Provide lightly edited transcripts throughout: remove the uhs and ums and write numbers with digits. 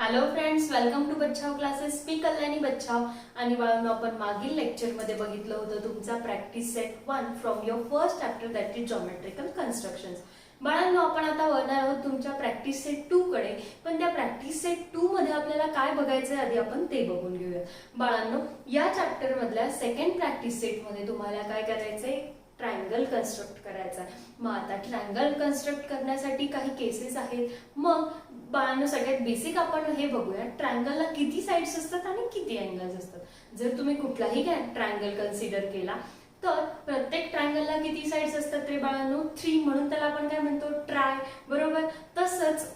Hello friends, welcome to Bachhav classes. मी कल्याणी बच्छाव. आणि बाळांनो, आपण मागील लेक्चरमध्ये बघितलं होतं तुमचा practice set 1 from your first chapter that is geometrical constructions. बाळांनो, आपण आता वळणार आहोत तुमच्या प्रॅक्टिस सेट 2 कडे. पण त्या प्रॅक्टिस सेट 2 मध्ये आपल्याला काय बघायचंय आधी आपण ते बघून घेऊया. बाळांनो, या चॅप्टर मधल्या सेकंड प्रॅक्टिस सेट मध्ये तुम्हाला काय करायचंय, ट्रायंगल कन्स्ट्रक्ट करायचा. मग आता ट्रायंगल कन्स्ट्रक्ट करण्यासाठी काही केसेस आहेत. मग बाळांनो, सगळ्यात बेसिक आपण हे बघूया, ट्रायंगलला किती साइड्स असतात आणि किती अँगल्स असतात. जर तुम्ही कुठलाही ट्रायंगल कन्सिडर केला तर प्रत्येक ट्रायंगलला किती साइड्स असतात रे बाळांनो? 3. म्हणून त्याला आपण काय म्हणतो, ट्राय. बरोबर. तसंच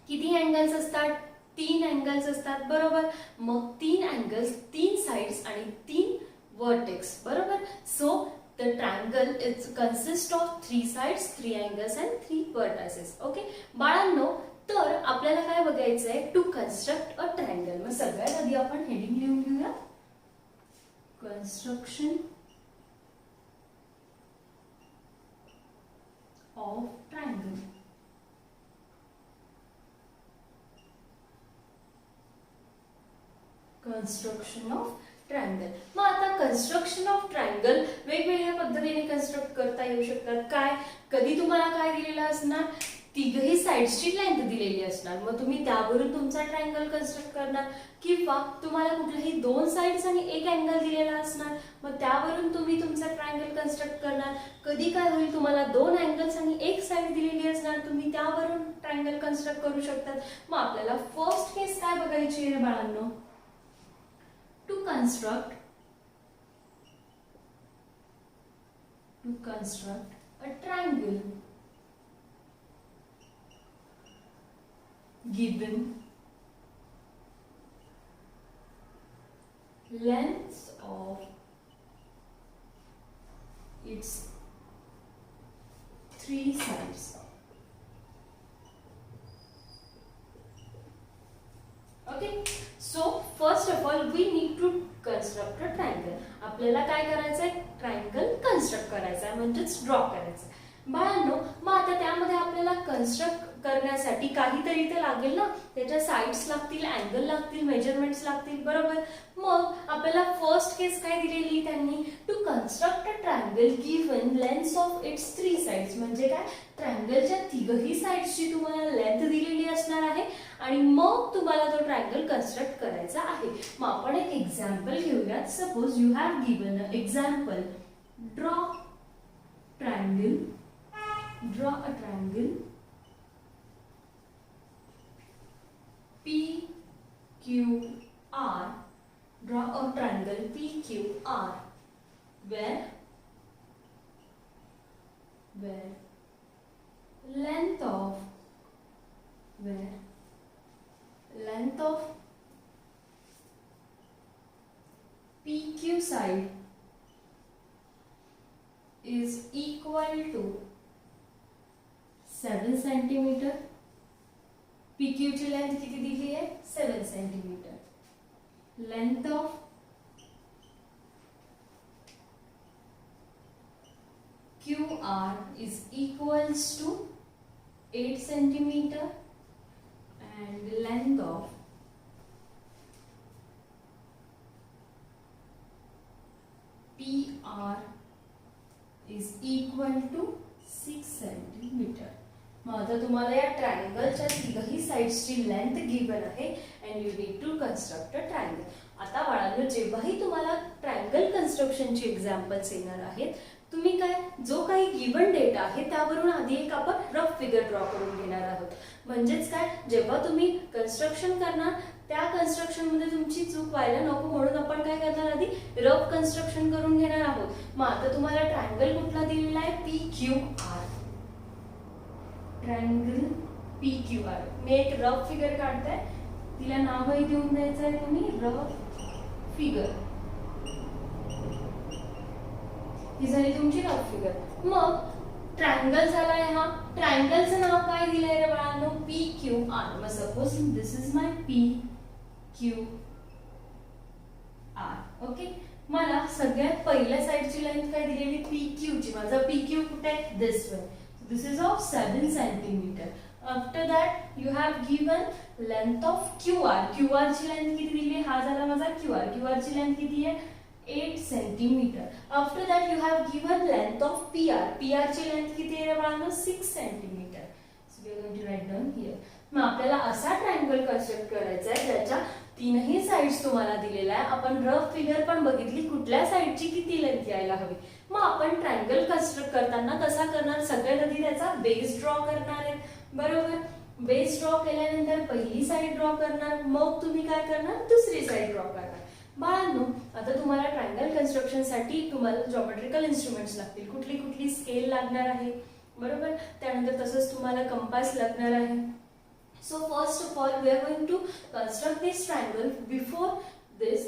किती अँगल्स असतात? 3 अँगल्स असतात. बरोबर. मग 3 अँगल्स, 3 साइड्स आणि 3 वर्टेक्स. बरोबर. So the triangle is consist of 3 sides, 3 angles and 3 vertices. Okay बाळांनो, तर आपल्याला काय बघायचंय, टू कन्स्ट्रक्ट अ ट्रायंगल. मग सगळ्यात आधी आपण हेडिंग लिहून घेऊया, construction of triangle. Construction of triangle. मग आता कन्स्ट्रक्शन ऑफ ट्रायंगल वेगवेगळ्या पद्धतीने कन्स्ट्रक्ट करता येऊ शकतात. काय, कधी तुम्हाला काय दिलेलं असणार, तिघही साइड्सची लेंथ दिलेली असणार. मग तुम्ही त्यावरून तुमचा ट्रायंगल कन्स्ट्रक्ट करणार. किंवा तुम्हाला कुठल्याही 2 साइड्स आणि 1 अँगल दिलेला असणार. मग त्यावरून तुम्ही तुमचा ट्रायंगल कन्स्ट्रक्ट करणार. कधी काय होईल, तुम्हाला 2 अँगल्स आणि 1 साइड दिलेली असणार, तुम्ही त्यावरून ट्रायंगल कन्स्ट्रक्ट करू शकतात. मग आपल्याला फर्स्ट केस काय बघायची आहे बाळांनो, to construct a triangle given lengths of its 3 sides. Okay, so first of all we need to construct a triangle. आपल्याला काय करायचंय, ट्रायंगल कन्स्ट्रक्ट करायचा आहे, म्हणजेच ड्रॉ करायचं. बाळांनो, मग आता त्यामध्ये आपल्याला कन्स्ट्रक्ट करण्यासाठी काहीतरी ते लागेल ना, त्याच्या साइड्स लागतील, अँगल लागतील, मेजरमेंट्स लागतील. बरोबर. मग आपल्याला फर्स्ट केस काय दिलेली त्यांनी, to construct a triangle given lengths of its 3 sides. म्हणजे काय, ट्रायंगलच्या तिघही साइड्सची तुम्हाला लेंथ दिलेली असणार आहे आणि मग तुम्हाला तो ट्रायंगल कन्स्ट्रक्ट करायचा आहे. मग आपण एक एक्झाम्पल घेऊयात. Suppose you have given a example, draw a triangle PQR. Draw a triangle PQR where length of PQ side is equal to 7 centimetre. PQ ची लेंथ किती दिली आहे, 7 centimetre. Length of QR is equals to 8 centimeter and length of PR is equal to 6 centimeter. मग आता तुम्हाला या ट्रायंगलच्या तिघही साइड्सची लेंथ गिव्हन आहे and you need to construct a triangle. आता बाळांनो, जेव्हाही तुम्हाला ट्रायंगल कन्स्ट्रक्शनची एक्झाम्पल्स येणार आहेत, तुम्ही काय, जो काही गिव्हन डेटा आहे त्यावरून आधी एक आपण रफ फिगर ड्रॉ करून घेणार आहोत. म्हणजेच काय, जेव्हा तुम्ही कन्स्ट्रक्शन करणार त्या कन्स्ट्रक्शन मध्ये तुमची चूक व्हायला नको म्हणून आपण काय करणार, आधी रफ कन्स्ट्रक्शन करून घेणार आहोत. मग आता तुम्हाला ट्रायंगल कुठला दिलेला आहे, PQR. Triangle PQR. मी एक रफ फिगर काढताय, तिला नावही देऊन द्यायचं आहे तुम्ही, रफ फिगर. ही झाली तुमची रफ फिगर. मग ट्रायंगल झालाय हा. ट्रायंगलचं नाव काय दिलंय रे बाळांनो, PQR. मग suppose this is my PQR. Okay. मला सगळ्यात पहिल्या साइडची लेंथ काय दिलेली, PQ ची. माझा PQ कुठे आहे, this way. This is of 7 centimetre. After that you have given length of QR. QR ची लेंथ किती दिली? हा झाला माझा QR. QR ची लेंथ किती आहे? 8 centimetre. After that you have given length of PR. PR ची लेंथ किती आहे बाळांनो? 6 centimetre. So we are going to write down here. मग आपल्याला असा ट्रायंगल कन्स्ट्रक्ट करायचा आहे ज्याच्या तीनही साइड्स तुम्हाला दिलेल्या आहे. आपण रफ फिगर पण बघितली कुठल्या साइडची किती लेंथ यायला हवी. मग आपण ट्रायंगल कन्स्ट्रक्ट करताना कसा करणार? सगळ्यात आधी त्याचा बेस ड्रॉ करणार आहे, बरोबर. बेस ड्रॉ केल्यानंतर पहिली साइड ड्रॉ करणार, मग तुम्ही काय करणार? दुसरी साइड ड्रॉ करणार. बाळांनो, आता तुम्हाला ट्रायंगल कन्स्ट्रक्शन साठी तुम्हाला जॉमेट्रिकल इन्स्ट्रुमेंट्स लागतील. कुठली कुठली? स्केल लागणार आहे, बरोबर. त्यानंतर तसंच तुम्हाला कंपास लागणार आहे. So first of all we are going to construct this triangle. Before this,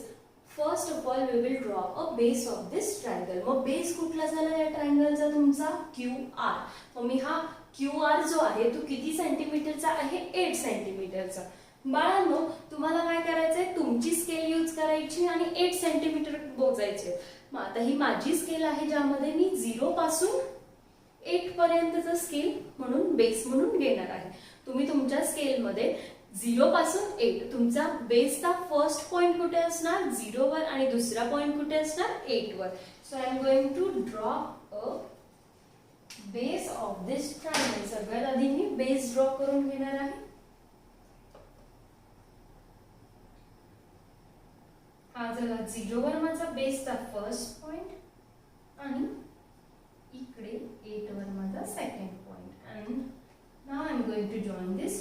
first of all we will draw a base of this triangle. मग बेस कुठला झाला या ट्रायंगलचा? तुमचा QR. मग मी हा QR जो आहे तो किती सेंटीमीटरचा आहे? 8 सेंटीमीटरचा. बाळांनो, तुम्हाला काय करायचंय? तुमची स्केल यूज करायची आणि 8 सेंटीमीटर मोजायचे. मग आता ही माझी स्केल आहे ज्यामध्ये मी 0 पासून 8 पर्यंतचा स्केल म्हणून बेस म्हणून घेणार आहे. तुम्ही तुमच्या स्केल मध्ये 0 पासून 8 तुमचा बेसचा फर्स्ट पॉइंट कुठे असणार? 0 वर आणि दुसरा पॉइंट कुठे असणार? 8 वर. So I am going to draw a base of this triangle. सगळ्यात आधी मी बेस ड्रॉ करून घेणार आहे. हा झाला 0 वर माझा बेसचा फर्स्ट पॉइंट आणि इकडे 8 वर माझा second point. And now I am going to join this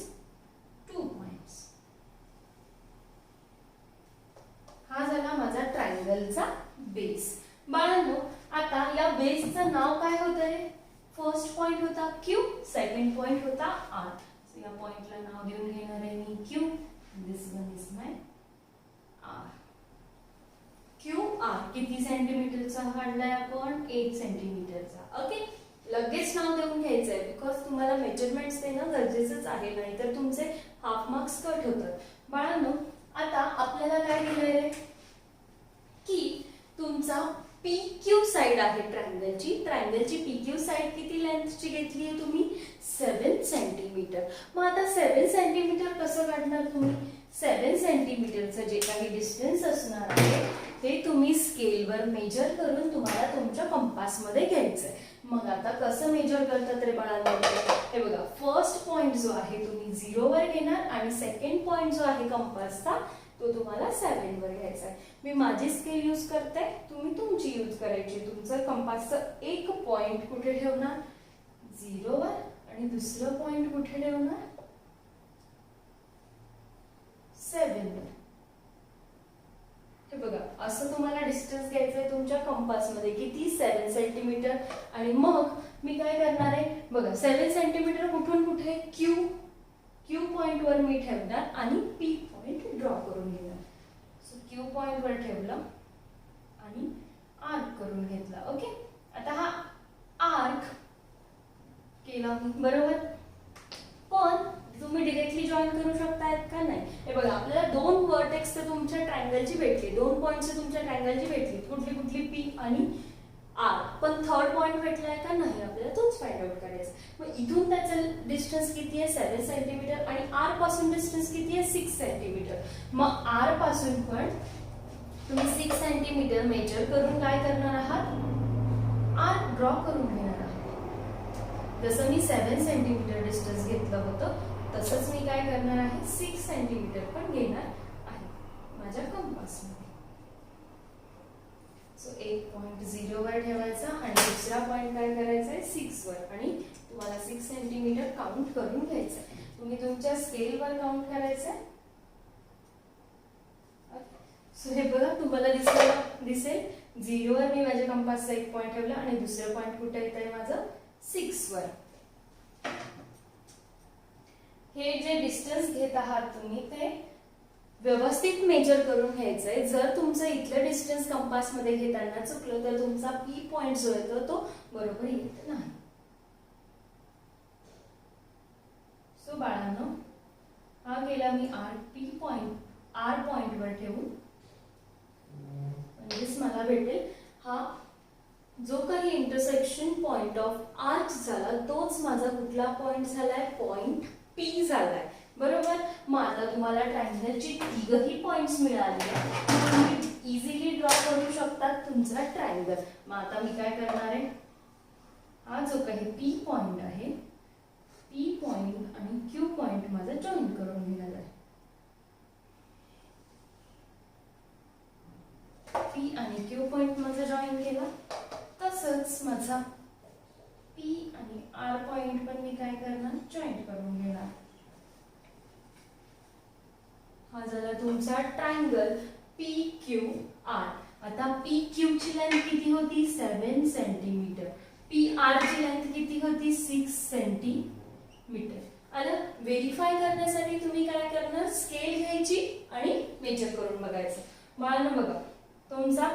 2 points. हा झाला माझा ट्रायंगलचा बेस. बाळांनो, आता या बेसचं नाव काय होतंय? फर्स्ट पॉइंट होता Q, सेकंड पॉइंट होता R. सो या पॉइंटला नाव देऊन घेणार आहे मी Q. This one is my R. QR किती सेंटीमीटरचा काढलाय आपण? 8 सेंटीमीटरचा. ओके, लगेच नाव देऊन घ्यायचंय बिकॉज तुम्हाला मेजरमेंट्स देणं गरजेचंच आहे, नाही तर तुमचे हाफ मार्क्स कट होतात. बाळांनो, आता आपल्याला काय दिलंय की तुमचा PQ साइड आहे ट्रायंगलची. ट्रायंगलची PQ साइड किती लेंथची घेतली आहे तुम्ही? 7 सेंटीमीटर. मग आता 7 सेंटीमीटर कसं काढणार तुम्ही? 7 सेंटीमीटरचं जे काही डिस्टन्स असणार आहे ते तुम्ही स्केलवर मेजर करून तुम्हाला तुमच्या कंपास मध्ये घ्यायचंय. मग आता कसं मेजर करतात रे बाळांनो? हे बघा, फर्स्ट पॉइंट जो आहे तुम्ही 0 वर घेणार आणि सेकंड पॉइंट जो आहे कंपासचा तो तुम्हाला 7 वर घ्यायचा आहे. मी माझी स्केल यूज करते, तुम्ही तुमची यूज करायची. तुमचं कंपासचं एक पॉइंट कुठे ठेवणार? 0 वर आणि दुसरं पॉइंट कुठे ठेवणार? 7 वर. हे बघा, असं तुम्हाला डिस्टन्स घ्यायचंय तुमच्या कंपास मध्ये. किती? 7 सेंटीमीटर. आणि मग मी काय करणार आहे? बघा, 7 सेंटीमीटर कुठून कुठे? Q पॉइंट वर मी ठेवणार आणि P पॉइंट ड्रॉ करून घेणार. सो Q पॉइंट वर ठेवलं आणि आर्क करून घेतला. ओके, आता हा आर्क केला मी, बरोबर. पण तुम्ही डायरेक्टली जॉइन करू शकतायत का? नाही. हे बघा, आपल्याला 2 वर्टेक्स तर तुमच्या ट्रायंगलची भेटली, 2 पॉइंट्स तुमच्या ट्रायंगलची भेटली. कुठली कुठली? P आणि R. पण थर्ड पॉइंट भेटलाय का? नाही. आपल्याला तोच फाइंड आउट करायचा. मग इथून त्याचं डिस्टन्स किती आहे? 7 सेंटीमीटर. आणि R पासून डिस्टन्स किती आहे? 6 सेंटीमीटर. मग R पासून पण तुम्ही 6 सेंटीमीटर मेजर करून काय करणार आहात? R ड्रॉ करून घेणार आहात. जसं मी 7 सेंटीमीटर डिस्टन्स घेतलं होतं तसंच मी काय करणार आहे? 6 सेंटीमीटर पण घेणार आहे माझ्या कंपासमध्ये. सो एक पॉइंट 0 वर ठेवायचा आणि दुसरा पॉइंट काय करायचा आहे? 6 वर. आणि तुम्हाला 6 सेंटीमीटर काउंट करून घ्यायचं आहे. तुम्ही तुमच्या स्केलवर काउंट करायचं आहे. सो हे बघा, तुम्हाला दिसेल 0 वर मी माझ्या कंपासचा एक पॉइंट ठेवला आणि दुसरं पॉइंट कुठे येत आहे माझं? 6 वर. हे जे डिस्टन्स घेत आहात तुम्ही ते व्यवस्थित मेजर करून घ्यायचंय. जर तुमचं इथलं डिस्टन्स कंपास मध्ये घेताना चुकलं तर तुमचा P पॉइंट जो येतो तो बरोबर येत नाही. सो बाळांनो, हा केला मी R पॉइंट वर ठेवून. म्हणजेच मला भेटेल हा जो काही इंटरसेक्शन पॉइंट ऑफ आर्क झाला तोच माझा कुठला पॉइंट झालाय? पॉइंट P झालाय, बरोबर. मग आता तुम्हाला ट्रायंगलची तिघही पॉइंट्स मिळाले, तुम्ही इझिली ड्रॉ करू शकता तुमचा ट्रायंगल. मग आता मी काय करणार आहे, हा जो काही P पॉइंट आहे, P पॉइंट आणि Q पॉइंट माझा जॉईन करून घेणार आहे. P आणि Q पॉइंट माझा जॉईन केला. तसंच माझा P आणि R पॉइंट पण मी काय करणार, जॉईन करून घेणार. हा झाला तुमचा ट्रायंगल PQR. आता PQ ची लेंथ किती होती, 7 सेंटीमीटर. PR ची लेंथ किती होती, 6 सेंटीमीटर. आलं. व्हेरीफाय करण्यासाठी तुम्ही काय करणार, स्केल घ्यायची आणि मेजर करून बघायचं. मला बघा तुमचा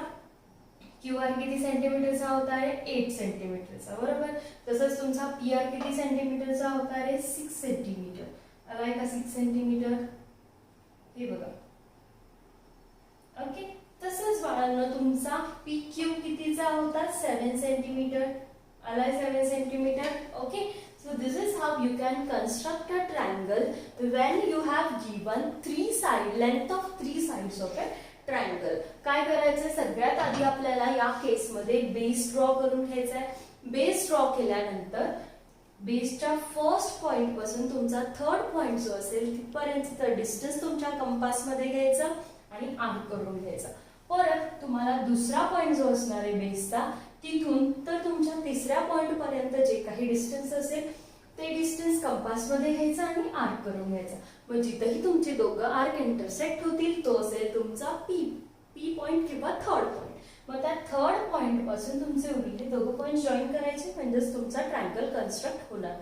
QR किती सेंटीमीटरचा होता आहे, 8 सेंटीमीटरचा, बरोबर. तसंच तुमचा PR किती सेंटीमीटरचा होता आहे, 6 सेंटीमीटर. आलाय का 6 सेंटीमीटर, हे बघा. ओके. तसंच बाळांनो तुमचा PQ कितीचा होता, 7 सेंटीमीटर. आलाय 7 centimetre. Okay. So this is how you can construct a triangle when you have given length of 3 sides of a triangle. काय करायचं, सगळ्यात आधी आपल्याला या केस मध्ये बेस ड्रॉ करून घ्यायचा आहे. बेस ड्रॉ केल्यानंतर बेसच्या फर्स्ट पॉइंट पासून तुमचा थर्ड पॉइंट जो असेल तिथपर्यंतचा डिस्टन्स तुमच्या कंपास मध्ये घ्यायचा आणि आर्क करून घ्यायचा. परत तुम्हाला दुसरा पॉइंट जो असणार आहे बेसचा, तिथून तर तुमच्या तिसऱ्या पॉइंट पर्यंत जे काही डिस्टन्स असेल ते डिस्टन्स कंपास मध्ये घ्यायचा आणि आर्क करून घ्यायचा. मग जिथेही तुमचे दोघं आर्क इंटरसेक्ट होतील तो असेल तुमचा पी पॉइंट किंवा थर्ड पॉइंट. मग त्या थर्ड पॉइंट पासून तुमचे उरलेले दोघं पॉइंट जॉईन करायचे, म्हणजेच तुमचा ट्रायंगल कन्स्ट्रक्ट होणार.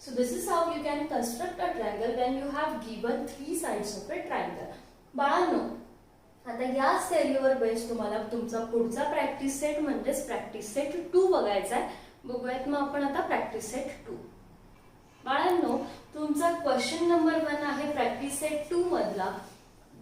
So this is how you can construct a triangle when you have given 3 sides of a triangle. बाळांनो आता या स्टेरीवर बेस तुम्हाला तुमचा पुढचा प्रॅक्टिस सेट म्हणजेच प्रॅक्टिस सेट 2 बघायचा आहे. बघूयात मग आपण आता प्रॅक्टिस सेट 2. बाळांनो तुमचा क्वेश्चन नंबर 1 आहे प्रॅक्टिस सेट 2 मधला,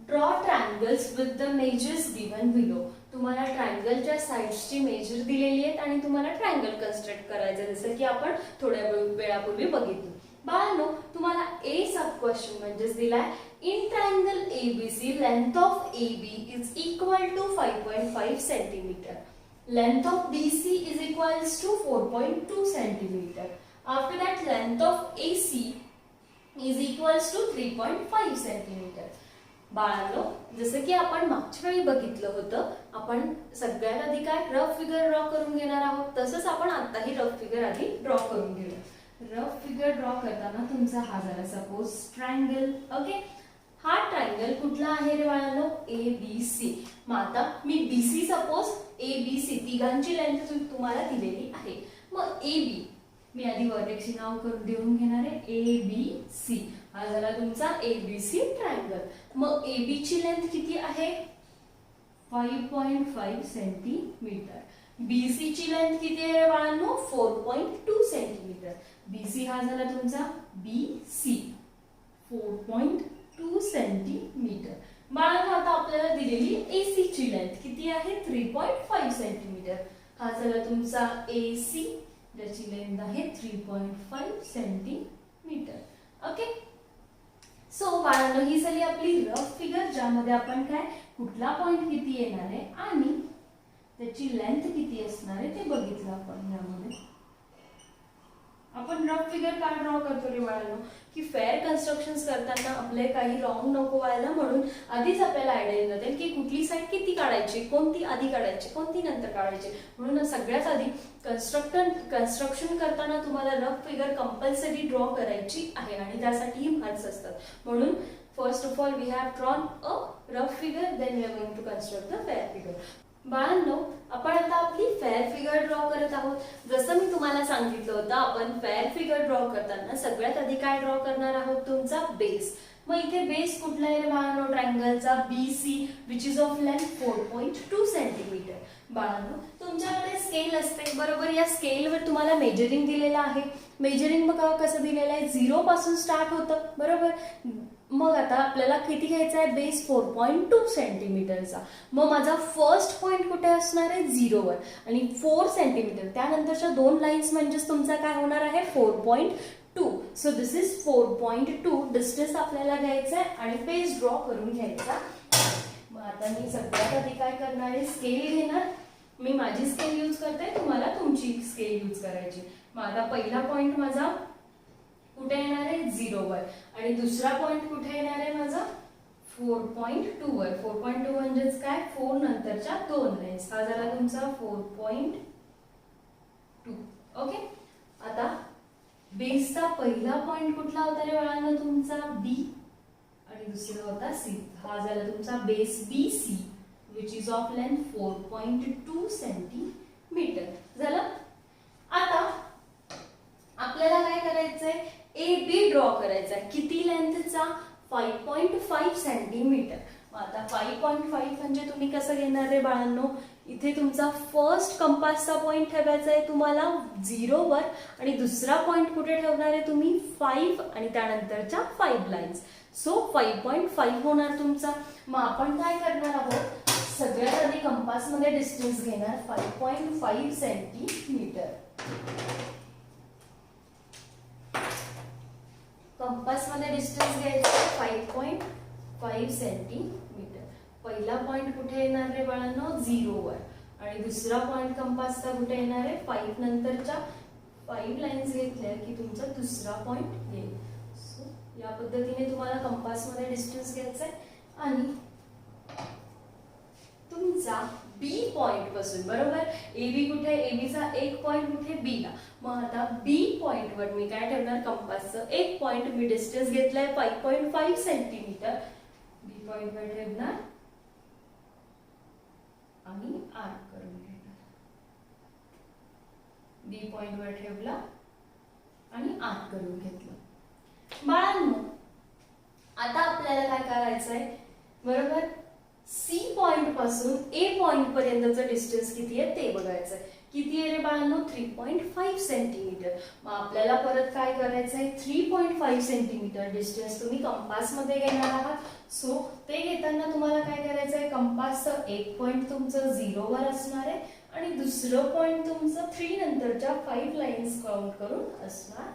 draw triangles with the measures given below. तुम्हाला ट्रायंगलच्या साइड्सची मेजर दिलेली आहेत आणि तुम्हाला ट्रायंगल कन्स्ट्रक्ट करायचं, जसं की आपण थोड्या वेळापूर्वी बघितलं. बाळांनो तुम्हाला ए सब क्वेश्चन म्हणजेच दिलाय, in triangle ABC length of AB is equal to 5.5 centimetre. Length of BC is equals to 4.2 centimetre. After that length of AC is equals to 3.5 centimetre. बाळांनो जसं की आपण मागच्या वेळी बघितलं होतं, आपण सगळ्यात आधी काय रफ फिगर ड्रॉ करून घेणार आहोत, तसंच आपण आताही रफ फिगर आधी ड्रॉ करून घेऊया. रफ फिगर ड्रॉ करताना तुमचा हा झाला सपोज ट्रायंगल. ओके. हा ट्रायंगल कुठला आहे रे बाळांनो, ABC. मग आता मी BC सपोज ABC तिघांची लेंथ तुम्हाला दिलेली आहे. मग AB मी आधी वर्टेक्सची नाव करून देऊन घेणार आहे, ABC. हा झाला तुमचा ABC ट्रायंगल. मग AB ची लेंथ किती आहे, 5.5 सेंटीमीटर. BC ची लेंथ किती आहे बाळांनो, 4.2 सेंटीमीटर. BC हा झाला तुमचा BC 4.2 सेंटीमीटर. बाळांनो आता आपल्याला दिलेली AC ची लेंथ किती आहे, 3.5 सेंटीमीटर. हा झाला तुमचा AC ज्याची लेंथ आहे 3.5 सेंटीमीटर. ओके. सो बाळांनो ही झाली आपली रफ फिगर, ज्यामध्ये आपण काय कुठला पॉइंट किती येणार आहे आणि त्याची लेंथ किती असणार आहे ते बघितलं आपण. यामध्ये आपण रफ फिगर का ड्रॉ करतो रे बाळांनो, की फेअर कन्स्ट्रक्शन्स करताना आपले काही रॉंग नको व्हायला, म्हणून आधीच आपल्याला आयडिया येऊन जाते की कुठली साईड किती काढायची, कोणती आधी काढायची, कोणती नंतर काढायची. म्हणून सगळ्यात आधी कन्स्ट्रक्शन करताना तुम्हाला रफ फिगर कंपल्सरी ड्रॉ करायची आहे आणि त्यासाठीही मार्क्स असतात. म्हणून first of all we have drawn a rough figure, then we are going to construct the fair figure. बाळांनो आपण आता आपली फेअर फिगर ड्रॉ करत आहोत. जसं मी तुम्हाला सांगितलं होतं, आपण फेअर फिगर ड्रॉ करताना सगळ्यात आधी काय ड्रॉ करणार आहोत, तुमचा बेस. मग इथे बेस कुठला आहे बाळांनो, ट्रायंगलचा BC which is of length 4.2 centimetre. बाळांनो तुमच्याकडे स्केल असते बरोबर, या स्केलवर तुम्हाला मेजरिंग दिलेलं आहे. मेजरिंग बघा कसं दिलेलं आहे, 0 पासून स्टार्ट होतं बरोबर. मग आता आपल्याला किती घ्यायचा आहे, बेस 4.2 सेंटीमीटरचा. मग माझा फर्स्ट पॉइंट कुठे असणार आहे, 0 वर आणि 4 सेंटीमीटर. त्यानंतरच्या 2 लाईन्स म्हणजेच तुमचा काय होणार आहे, 4.2. सो दिस इज 4.2 डिस्टन्स आपल्याला घ्यायचा आहे आणि बेस ड्रॉ करून घ्यायचा. मग आता मी सगळ्यात आधी काय करणार आहे, स्केल घेणार. मी माझी स्केल यूज करते, तुम्हाला तुमची स्केल यूज करायची. मग आता पहिला पॉइंट माझा कुठे येणार आहे, 0 वर, आणि दुसरा पॉइंट कुठे येणार आहे माझा 4.2 वर. 4.2 म्हणजेच काय, 4 नंतरच्या 2 लाईन्स. हा झाला तुमचा 4.2. ओके. आता बेसचा पहिला पॉइंट कुठला होता रे बाळांनो, तुमचा बी, आणि दुसरा होता सी. हा झाला तुमचा base B C, which is of length 4.2 centimetre. झालं. आता आपल्याला काय करायचंय, ए बी ड्रॉ करायचा. किती लेंथचा, 5.5 सेंटीमीटर. आता 5.5 म्हणजे तुम्ही कसं घेणार रे बाळांनो, इथे तुमचा फर्स्ट कंपासचा पॉइंट ठेवायचा आहे तुम्हाला 0 वर, आणि दुसरा पॉइंट कुठे ठेवणार आहे तुम्ही 5 आणि त्यानंतरच्या 5 लाईन्स. सो 5.5 होणार तुमचा. मग आपण काय करणार आहोत, सगळ्यात आधी कंपास मध्ये डिस्टन्स घेणार 5.5 सेंटीमीटर. कंपास मध्ये डिस्टन्स घ्यायचा 5.5 सेंटीमीटर. पहिला पॉइंट कुठे येणार रे बाळांनो, 0 वर, आणि दुसरा पॉइंट कंपासचा कुठे येणार आहे 5 नंतरच्या 5 लाईन्स घेतल्या की तुमचा दुसरा पॉइंट येईल. सो या पद्धतीने तुम्हाला कंपास मध्ये डिस्टन्स घ्यायचा आहे. आणि तुमचा बी पॉइंट पासून, बरोबर, ए बी कुठे, ए बीचा एक पॉइंट कुठे, बी ला. मग आता बी पॉइंट वर मी काय ठेवणार, कंपासचं एक पॉइंट मी डिस्टन्स घेतलाय 5.5 सेंटीमीटर. बी पॉइंट वर ठेवणार आणि आर्क करून घेणार. बी पॉइंट वर ठेवला आणि आर्क करून घेतलं. बाळांनो आता आपल्याला काय करायचंय, बरोबर, सी पॉइंट पासून ए पॉइंट पर्यंतचं डिस्टन्स किती आहे ते बघायचंय. किती आहे रे बाळांनो, 3.5 सेंटीमीटर. मग आपल्याला परत काय करायचंय, 3.5 सेंटीमीटर डिस्टन्स तुम्ही कंपास मध्ये घेणार आहात. सो ते घेताना तुम्हाला काय करायचंय, कंपासचं एक पॉइंट तुमचं 0 वर असणार आहे आणि दुसरं पॉइंट तुमचं 3 नंतरच्या 5 लाईन्स काउंट करून असणार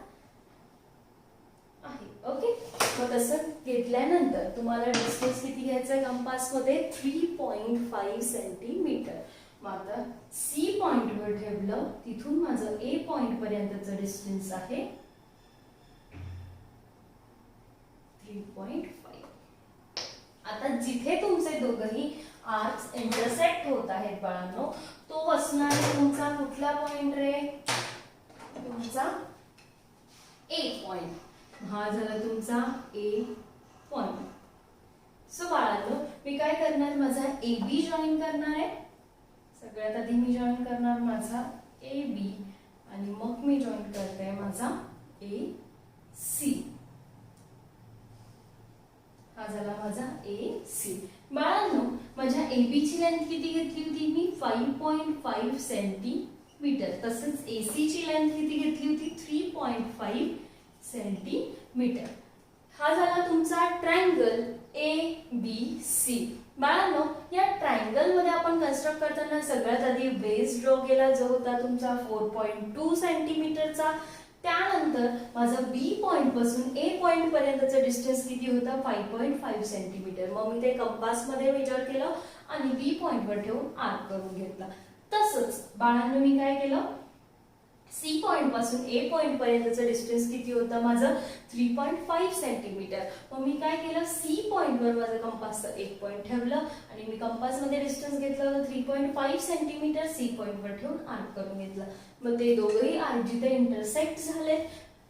आहे. ओके. मग तसं घेतल्यानंतर तुम्हाला डिस्टन्स किती घ्यायचं आहे कंपास मध्ये, 3.5 सेंटीमीटर. मग आता सी पॉइंट वर ठेवलं, तिथून माझं ए पॉइंट पर्यंतचं डिस्टन्स आहे 3.5. आता जिथे तुमचे दोघंही आर्क्स इंटरसेक्ट होत आहेत बाळांनो, तो असणार आहे तुमचा कुठला पॉइंट रे, तुमचा ए पॉइंट. हा झाला तुमचा ए पॉइंट. सो बाळांनो मी काय करणार, माझा ए बी जॉईन करणार आहे. सगळ्यात आधी मी जॉईन करणार माझा ए बी आणि मग मी जॉईन करते माझा ए सी. हा झाला माझा ए सी. बाळांनो माझ्या ए बी ची लेंथ किती घेतली होती मी, 5.5 सेंटीमीटर. तसंच ए सी ची लेंथ किती घेतली होती, 3.5 सेंटीमीटर. हा झाला तुमचा ट्रायंगल ए बी सी. बाळांनो या ट्रायंगल मध्ये आपण कन्स्ट्रक्ट करताना सगळ्यात आधी बेस ड्रॉ केला जो होता तुमचा 4.2 सेंटीमीटरचा. त्यानंतर माझं बी पॉइंट पासून ए पॉइंट पर्यंतचं डिस्टन्स किती होता, 5.5 सेंटीमीटर. मग मी ते कंपास मध्ये मेजर केलं आणि बी पॉइंट वर ठेवून आर्क करून घेतला. तसंच बाळांनो मी काय केलं, सी पॉइंट पासून ए पॉइंट पर्यंतचं डिस्टन्स किती होतं माझं, 3.5 सेंटीमीटर. मग मी काय केलं, सी पॉइंट वर माझं कंपासचं एक पॉइंट ठेवलं आणि मी कंपास मध्ये डिस्टन्स घेतलं होतं 3.5 सेंटीमीटर. सी पॉइंट वर ठेवून आर्क करून घेतलं. मग ते दोघंही आर्क जिथे इंटरसेक्ट झाले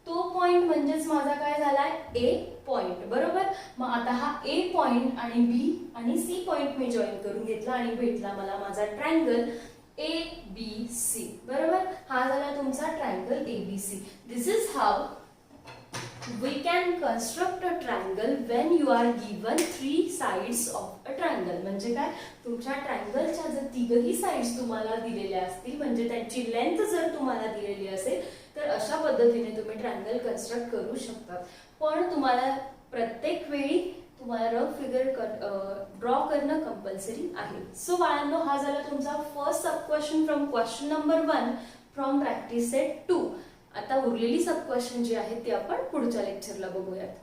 तो पॉइंट म्हणजेच माझा काय झालाय, ए पॉइंट, बरोबर. मग आता हा ए पॉइंट आणि बी आणि सी पॉइंट मी जॉईन करून घेतला आणि भेटला मला माझा ट्रायंगल ए बी सी, बरोबर. हा झाला तुमचा triangle A B C. This is how we can construct a triangle when you are given 3 sides of a triangle. म्हणजे काय, तुमच्या ट्रायंगलच्या जर तिघही साइड्स तुम्हाला दिलेल्या असतील, म्हणजे त्यांची लेंथ जर तुम्हाला दिलेली असेल तर अशा पद्धतीने तुम्ही ट्रायंगल कन्स्ट्रक्ट करू शकता. पण तुम्हाला प्रत्येक वेळी तुम्हाला रफ फिगर ड्रॉ करणं कंपल्सरी आहे. सो बाळांनो हा झाला तुमचा first sub question from question number 1 from practice set 2. आता उरलेली सब क्वेश्चन जी आहेत ते आपण पुढच्या लेक्चरला बघूयात.